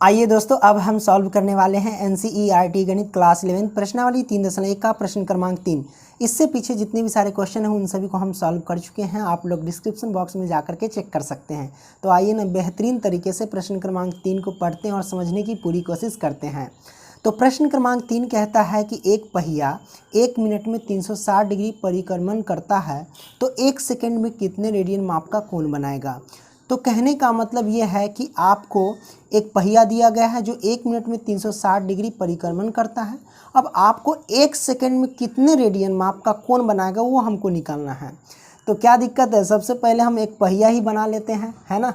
आइए दोस्तों, अब हम सॉल्व करने वाले हैं एनसीईआरटी गणित क्लास 11 प्रश्नावली 3.1 का प्रश्न क्रमांक 3। इससे पीछे जितने भी सारे क्वेश्चन हैं उन सभी को हम सॉल्व कर चुके हैं। आप लोग डिस्क्रिप्शन बॉक्स में जाकर के चेक कर सकते हैं। तो आइए ना बेहतरीन तरीके से प्रश्न क्रमांक 3 को पढ़ते हैं और समझने की पूरी कोशिश करते हैं। तो प्रश्न क्रमांक 3 कहता है कि एक पहिया 1 मिनट में 360 डिग्री परिक्रमण करता है तो 1 सेकंड में कितने रेडियन माप का कोण बनाएगा। तो कहने का मतलब ये है कि आपको एक पहिया दिया गया है जो 1 मिनट में 360 डिग्री परिक्रमण करता है। अब आपको 1 सेकंड में कितने रेडियन माप का कोण बनाएगा वो हमको निकालना है। तो क्या दिक्कत है, सबसे पहले हम एक पहिया ही बना लेते हैं, है ना।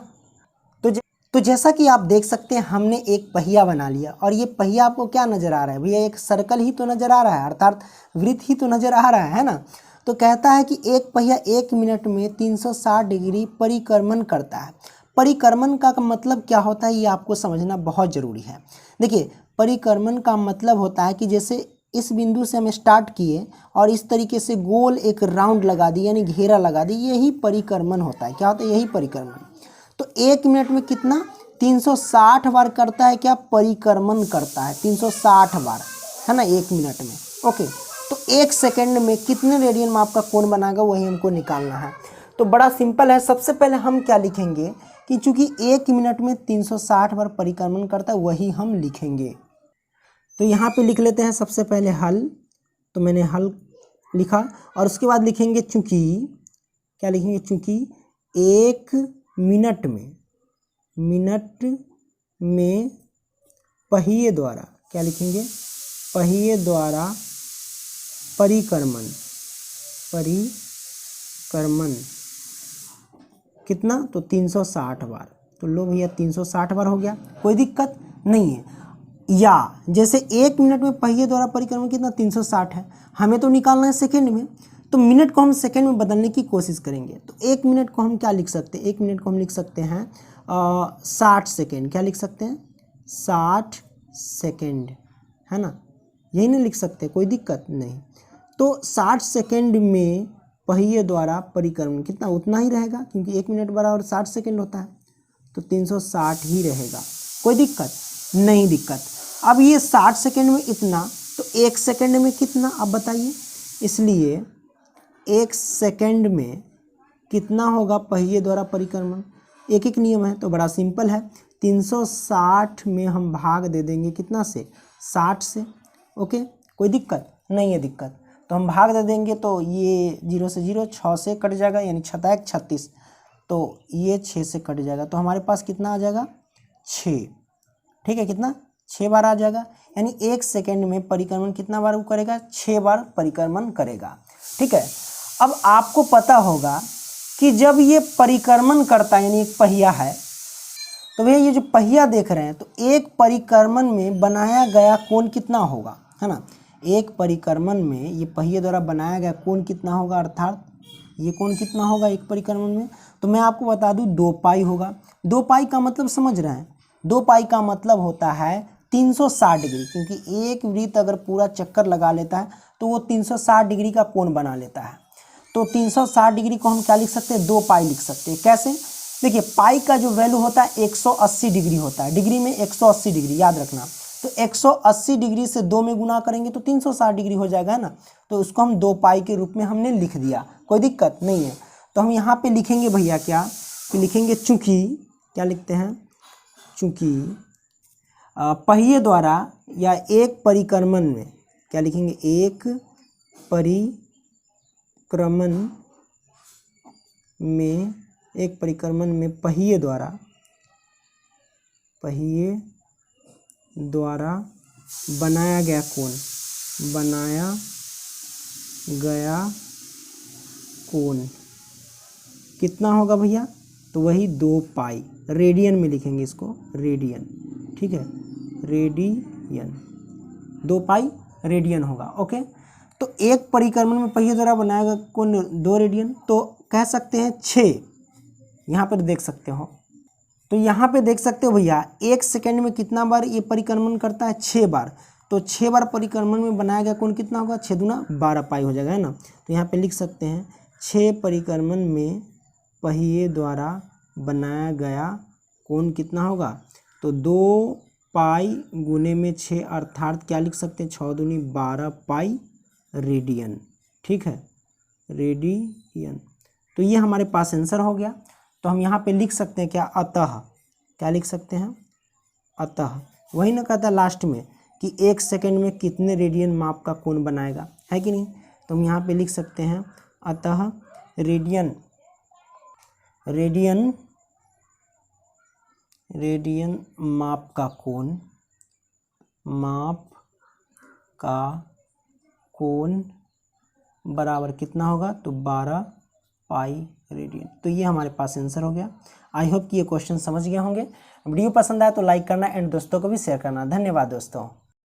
तो जैसा कि आप देख सकते हैं हमने एक पहिया बना लिया और ये पहिया आपको क्या नज़र आ रहा है भैया, एक सर्कल ही तो नज़र आ रहा है, अर्थात वृत्त ही तो नज़र आ रहा है ना। तो कहता है कि एक पहिया 1 मिनट में 360 डिग्री परिक्रमण करता है। परिक्रमण का मतलब क्या होता है ये आपको समझना बहुत ज़रूरी है। देखिए, परिक्रमण का मतलब होता है कि जैसे इस बिंदु से हम स्टार्ट किए और इस तरीके से गोल एक राउंड लगा दी, यानी घेरा लगा दी, यही परिक्रमण होता है। क्या होता है? यही परिक्रमण। तो 1 मिनट में कितना 360 बार करता है, क्या परिक्रमण करता है 360 बार, है ना, 1 मिनट में। ओके, तो 1 सेकंड में कितने रेडियन माप का कोण बनाएगा वही हमको निकालना है। तो बड़ा सिंपल है। सबसे पहले हम क्या लिखेंगे कि चूंकि 1 मिनट में 360 बार परिक्रमण करता है वही हम लिखेंगे। तो यहाँ पे लिख लेते हैं सबसे पहले हल। तो मैंने हल लिखा और उसके बाद लिखेंगे चूंकि, क्या लिखेंगे, चूंकि 1 मिनट में पहिए द्वारा, क्या लिखेंगे, पहिए द्वारा परिक्रमण कितना, तो 360 बार। तो लो भैया 360 बार हो गया, कोई दिक्कत नहीं है। या जैसे 1 मिनट में पहिए द्वारा परिक्रमण कितना 360 है, हमें तो निकालना है सेकंड में, तो मिनट को हम सेकंड में बदलने की कोशिश करेंगे। तो 1 मिनट को हम क्या लिख सकते हैं, 1 मिनट को हम लिख सकते हैं 60 सेकेंड। क्या लिख सकते हैं? 60 सेकेंड, है ना, यही नहीं लिख सकते, कोई दिक्कत नहीं। तो 60 सेकेंड में पहिए द्वारा परिक्रमण कितना, उतना ही रहेगा, क्योंकि 1 मिनट बराबर 60 सेकेंड होता है, तो 360 ही रहेगा, कोई दिक्कत नहीं। दिक्कत अब ये 60 सेकेंड में इतना, तो 1 सेकेंड में कितना, अब बताइए। इसलिए 1 सेकेंड में कितना होगा पहिए द्वारा परिक्रमण, एक एक नियम है, तो बड़ा सिंपल है। 360 में हम भाग दे देंगे कितना से, 60 से। ओके, कोई दिक्कत नहीं है। दिक्कत तो हम भाग दे देंगे, तो ये 0 से 0, 6 से कट जाएगा, यानी 6 36, तो ये 6 से कट जाएगा, तो हमारे पास कितना आ जाएगा, 6। ठीक है, कितना, 6 बार आ जाएगा, यानी 1 सेकेंड में परिक्रमण कितना बार वो करेगा, 6 बार परिक्रमण करेगा। ठीक है, अब आपको पता होगा कि जब ये परिक्रमण करता है, यानी एक पहिया है, तो भैया ये जो पहिया देख रहे हैं, तो एक परिक्रमण में बनाया गया कोण कितना होगा, है ना। एक परिक्रमण में ये पहिए द्वारा बनाया गया कोण कितना होगा, अर्थात ये कोण कितना होगा एक परिक्रमण में, तो मैं आपको बता दूं 2 पाई होगा। 2 पाई का मतलब समझ रहे हैं, 2 पाई का मतलब होता है 360 डिग्री, क्योंकि एक वृत्त अगर पूरा चक्कर लगा लेता है तो वो 360 डिग्री का कोण बना लेता है। तो 360 डिग्री को हम क्या लिख सकते हैं, 2 पाई लिख सकते हैं। कैसे? देखिए, पाई का जो वैल्यू होता है 180 डिग्री होता है, डिग्री में 180 डिग्री, याद रखना। तो 180 डिग्री से 2 में गुना करेंगे तो 360 डिग्री हो जाएगा, है ना। तो उसको हम 2 पाई के रूप में हमने लिख दिया, कोई दिक्कत नहीं है। तो हम यहाँ पे लिखेंगे भैया क्या, कि लिखेंगे चूंकि, क्या लिखते हैं, चूंकि पहिए द्वारा या एक परिक्रमण में, क्या लिखेंगे, एक परिक्रमण में पहिए द्वारा बनाया गया कोण कितना होगा भैया, तो वही 2 पाई, रेडियन में लिखेंगे इसको, रेडियन। ठीक है, रेडियन, 2 पाई रेडियन होगा। ओके, तो एक परिक्रमण में पहिए द्वारा बनाया गया कोण 2 रेडियन, तो कह सकते हैं 6। यहाँ पर देख सकते हो, तो यहाँ पे देख सकते हो भैया 1 सेकेंड में कितना बार ये परिक्रमण करता है, 6 बार। तो 6 बार परिक्रमण में बनाया गया कोण कितना होगा, 6 दूना 12 पाई हो जाएगा, है ना। तो यहाँ पे लिख सकते हैं 6 परिक्रमण में पहिए द्वारा बनाया गया कोण कितना होगा, तो 2 पाई गुने में 6 अर्थात क्या लिख सकते हैं, 6 दूनी 12 पाई रेडियन। ठीक है, रेडियन। तो ये हमारे पास आंसर हो गया। तो हम यहाँ पे लिख सकते हैं क्या, अतः, क्या लिख सकते हैं, अतः। वही ना कहता लास्ट में कि 1 सेकंड में कितने रेडियन माप का कोण बनाएगा, है कि नहीं। तो हम यहाँ पे लिख सकते हैं अतः रेडियन रेडियन रेडियन माप का कोण बराबर कितना होगा, तो 12 पाई रेडियन। तो ये हमारे पास आंसर हो गया। आई होप कि ये क्वेश्चन समझ गए होंगे। वीडियो पसंद आया तो लाइक करना एंड दोस्तों को भी शेयर करना। धन्यवाद दोस्तों।